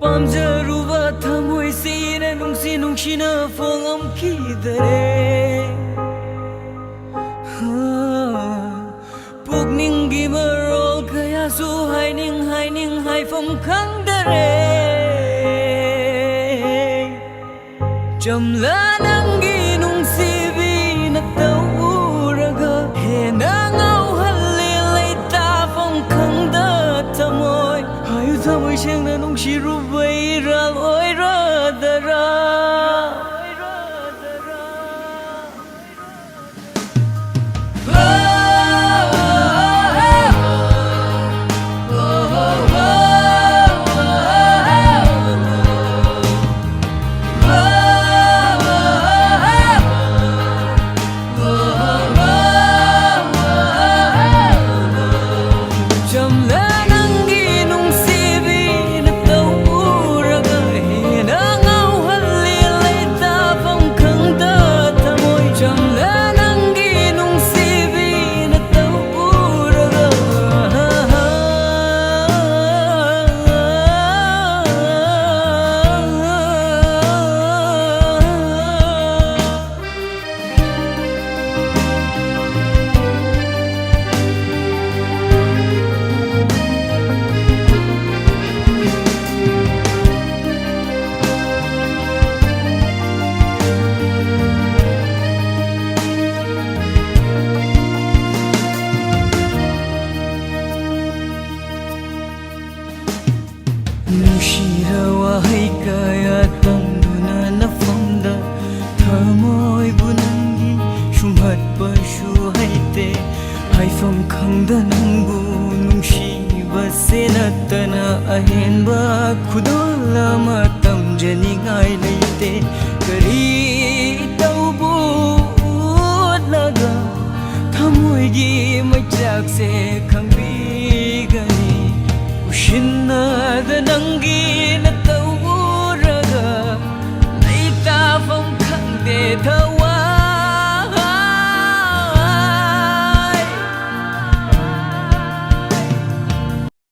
ꯄꯥꯝꯖꯔꯨꯕ ꯊꯃꯣꯏꯁꯤꯅ ꯅꯨꯡꯁꯤꯅ ꯐꯣꯡꯉꯝꯈꯤꯗꯔꯦ ꯄꯨꯛꯅꯤꯡꯒꯤ ꯃꯔꯣꯜ ꯀꯌꯥꯁꯨ ꯍꯥꯏꯅꯤꯡ ꯍꯥꯏꯐꯝ ꯈꯪꯗꯔꯦ ꯆꯝꯂ ꯅꯪꯒꯤ ꯅꯨꯡꯁꯤꯕꯤꯅ ꯇꯧꯔꯒ ꯍꯦꯟꯅ ꯉꯥꯎꯍꯜꯂꯦ ꯂꯩꯇꯥꯐꯝ ꯈꯪꯗ ꯊꯃꯣꯏ ꯍꯥꯏꯌꯨ ꯊꯃꯣꯏ ꯁꯦꯡꯅ ꯅꯨꯡꯁꯤꯔꯨꯕꯩꯔꯥ ꯑꯣꯏꯔꯗꯔꯥ Nushira wahai kaya tangduna nafamda Thamoy bunangi shumhat pashu haite Haifam khangda nangbu nungshiba senatana ahenba Khudola matam jani ngai leite